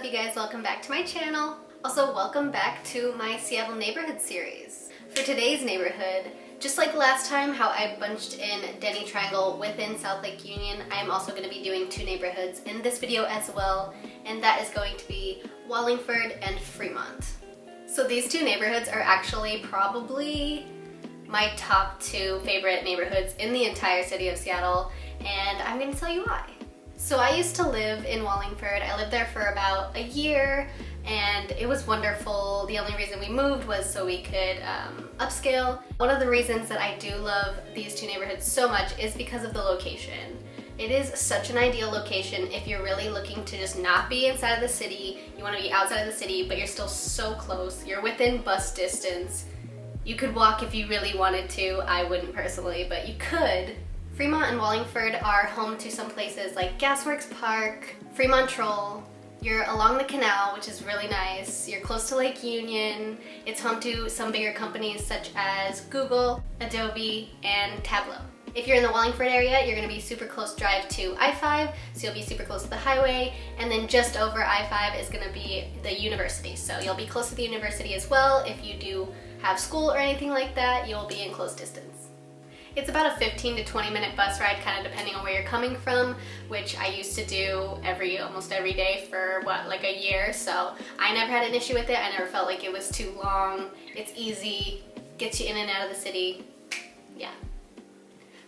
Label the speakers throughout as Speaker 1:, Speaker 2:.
Speaker 1: you guys? Welcome back to my channel. Also, welcome back to my Seattle neighborhood series. For today's neighborhood, just like last time how I bunched in Denny Triangle within South Lake Union, I am also going to be doing two neighborhoods in this video as well, and that is going to be Wallingford and Fremont. So these two neighborhoods are actually probably my top two favorite neighborhoods in the entire city of Seattle, and I'm going to tell you why. So I used to live in Wallingford. I lived there for about a year and it was wonderful. The only reason we moved was so we could upscale. One of the reasons that I do love these two neighborhoods so much is because of the location. It is such an ideal location if you're really looking to just not be inside of the city. You want to be outside of the city, but you're still so close. You're within bus distance. You could walk if you really wanted to. I wouldn't personally, but you could. Fremont and Wallingford are home to some places like Gasworks Park, Fremont. You're along the canal, which is really nice. You're close to Lake Union. It's home to some bigger companies such as Google, Adobe, and Tableau. If you're in the Wallingford area, you're going to be super close drive to I-5, so you'll be super close to the highway, and then just over I-5 is going to be the university. So you'll be close to the university as well. If you do have school or anything like that, you'll be in close distance. It's about a 15 to 20 minute bus ride, kind of depending on where you're coming from, which I used to do almost every day for like a year, so I never had an issue with it. I never felt like it was too long. It's easy, gets you in and out of the city. Yeah.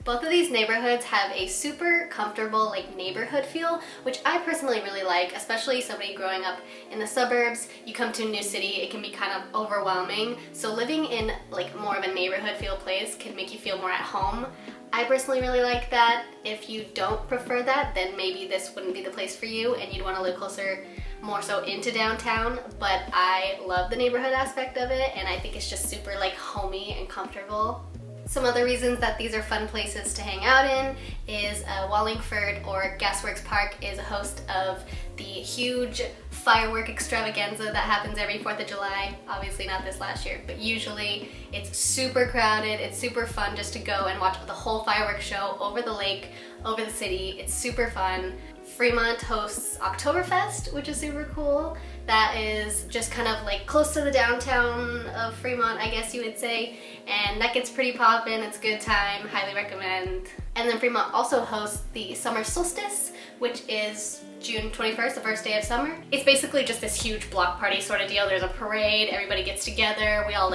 Speaker 1: Both of these neighborhoods have a super comfortable neighborhood feel, which I personally really like, especially somebody growing up in the suburbs. You come to a new city, it can be kind of overwhelming. So living in more of a neighborhood feel place can make you feel more at home. I personally really like that. If you don't prefer that, then maybe this wouldn't be the place for you and you'd want to live closer, more so into downtown. But I love the neighborhood aspect of it, and I think it's just super homey and comfortable. Some other reasons that these are fun places to hang out in is Wallingford, or Gasworks Park, is a host of the huge firework extravaganza that happens every 4th of July. Obviously not this last year, but usually it's super crowded. It's super fun just to go and watch the whole fireworks show over the lake, over the city. It's super fun. Fremont hosts Oktoberfest, which is super cool. That is just kind of close to the downtown of Fremont, I guess you would say, and that gets pretty poppin'. It's a good time, highly recommend. And then Fremont also hosts the summer solstice, which is June 21st, the first day of summer. It's basically just this huge block party sort of deal. There's a parade, everybody gets together, we all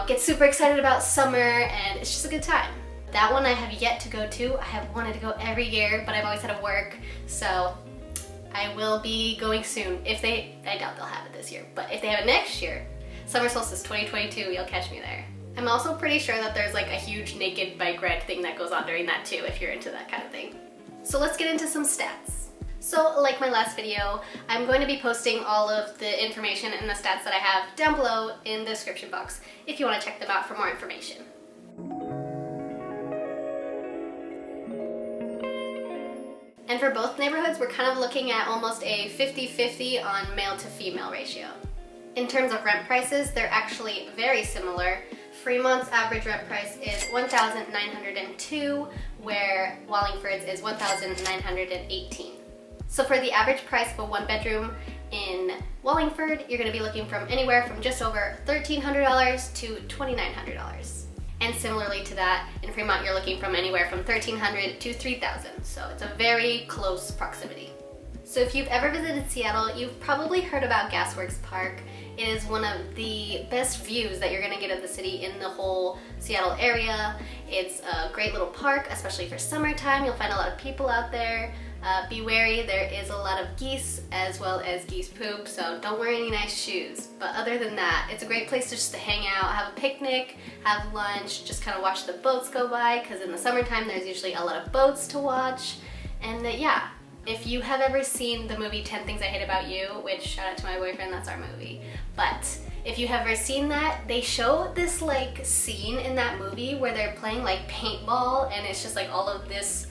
Speaker 1: get super excited about summer, and it's just a good time. That one I have yet to go to. I have wanted to go every year, but I've always had to work, so I will be going soon. I doubt they'll have it this year, but if they have it next year, Summer Solstice 2022, you'll catch me there. I'm also pretty sure that there's a huge naked bike ride thing that goes on during that too, if you're into that kind of thing. So let's get into some stats. So like my last video, I'm going to be posting all of the information and the stats that I have down below in the description box if you want to check them out for more information. And for both neighborhoods, we're kind of looking at almost a 50-50 on male to female ratio. In terms of rent prices, they're actually very similar. Fremont's average rent price is $1,902, where Wallingford's is $1,918. So for the average price of a one-bedroom in Wallingford, you're going to be looking from anywhere from just over $1,300 to $2,900. And similarly to that, in Fremont, you're looking from anywhere from $1,300 to $3,000. So it's a very close proximity. So if you've ever visited Seattle, you've probably heard about Gasworks Park. It is one of the best views that you're going to get of the city in the whole Seattle area. It's a great little park, especially for summertime. You'll find a lot of people out there. Be wary, there is a lot of geese as well as geese poop, so don't wear any nice shoes. But other than that, it's a great place to hang out, have a picnic, have lunch, just kind of watch the boats go by, because in the summertime there's usually a lot of boats to watch. And yeah, if you have ever seen the movie 10 Things I Hate About You, which shout out to my boyfriend, that's our movie, but if you have ever seen that, they show this scene in that movie where they're playing paintball, and it's just all of this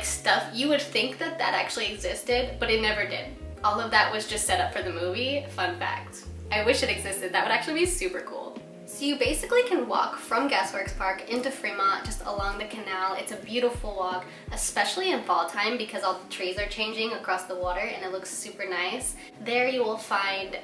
Speaker 1: stuff. You would think that actually existed, but it never did. All of that was just set up for the movie. Fun fact. I wish it existed. That would actually be super cool. So you basically can walk from Gasworks Park into Fremont just along the canal. It's a beautiful walk, especially in fall time because all the trees are changing across the water and it looks super nice. There you will find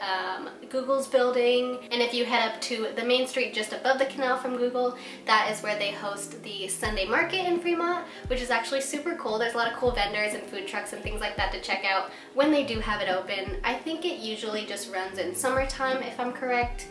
Speaker 1: Google's building, and if you head up to the main street just above the canal from Google, that is where they host the Sunday market in Fremont, which is actually super cool. There's a lot of cool vendors and food trucks and things like that to check out when they do have it open. I think it usually just runs in summertime if I'm correct.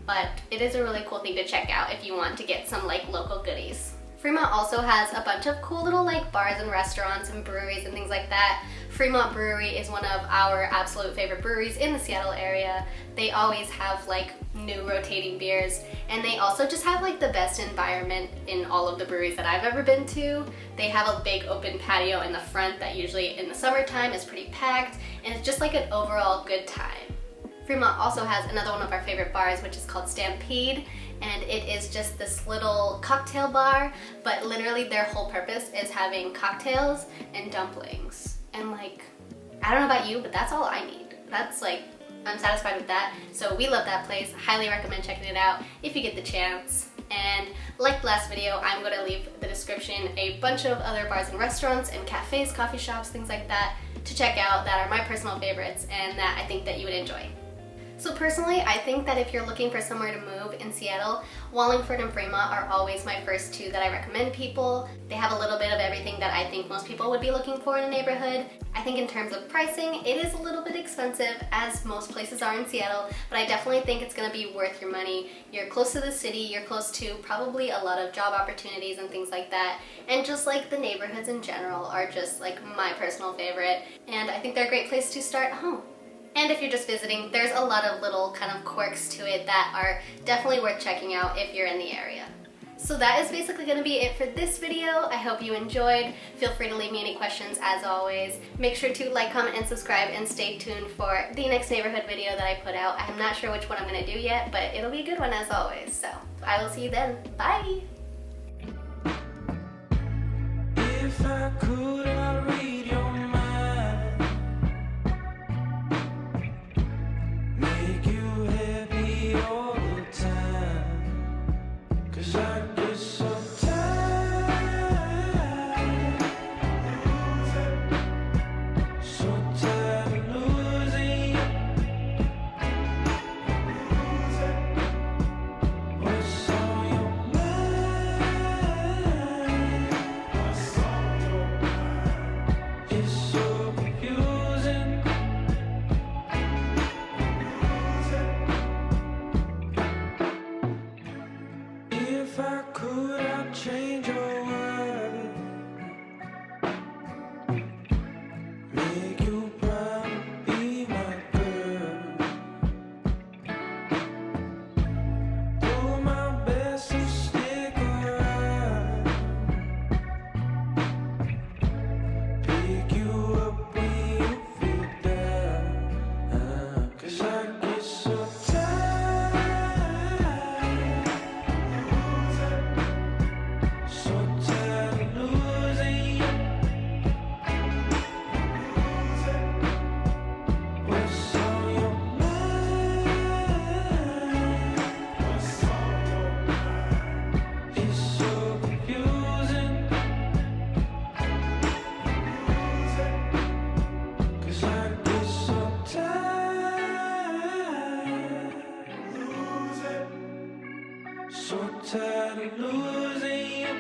Speaker 1: But it is a really cool thing to check out if you want to get some like local goodies. Fremont also has a bunch of cool little like bars and restaurants and breweries and things like that. Fremont Brewery is one of our absolute favorite breweries in the Seattle area. They always have like new rotating beers, and they also just have like the best environment in all of the breweries that I've ever been to. They have a big open patio in the front that usually in the summertime is pretty packed, and it's just like an overall good time. Fremont also has another one of our favorite bars, which is called Stampede, and it is just this little cocktail bar, but literally their whole purpose is having cocktails and dumplings. And like, I don't know about you, but that's all I need. That's like, I'm satisfied with that. So we love that place. Highly recommend checking it out if you get the chance. And like the last video, I'm going to leave the description a bunch of other bars and restaurants and cafes, coffee shops, things like that to check out that are my personal favorites and that I think that you would enjoy. So personally, I think that if you're looking for somewhere to move in Seattle, Wallingford and Fremont are always my first two that I recommend people. They have a little bit of everything that I think most people would be looking for in a neighborhood. I think in terms of pricing, it is a little bit expensive, as most places are in Seattle, but I definitely think it's going to be worth your money. You're close to the city, you're close to probably a lot of job opportunities and things like that, and just like the neighborhoods in general are just like my personal favorite, and I think they're a great place to start home. And if you're just visiting, there's a lot of little kind of quirks to it that are definitely worth checking out if you're in the area. So that is basically going to be it for this video. I hope you enjoyed. Feel free to leave me any questions as always. Make sure to like, comment, and subscribe, and stay tuned for the next neighborhood video that I put out. I'm not sure which one I'm going to do yet, but it'll be a good one as always. So I will see you then. Bye! If I could, I'd read your mind. Make you happy all the time. 'Cause I get so tired. So tired of losing. What's on your mind? What's on your mind? It's so confusing. If I could, I'd change your world. Make you proud, be my girl. Do my best to stick around. Pick you up when you feel down. 'Cause I get so tired. So tired of losing. What's on your mind? What's on your mind? It's so confusing. 'Cause I get so tired. So tired of losing.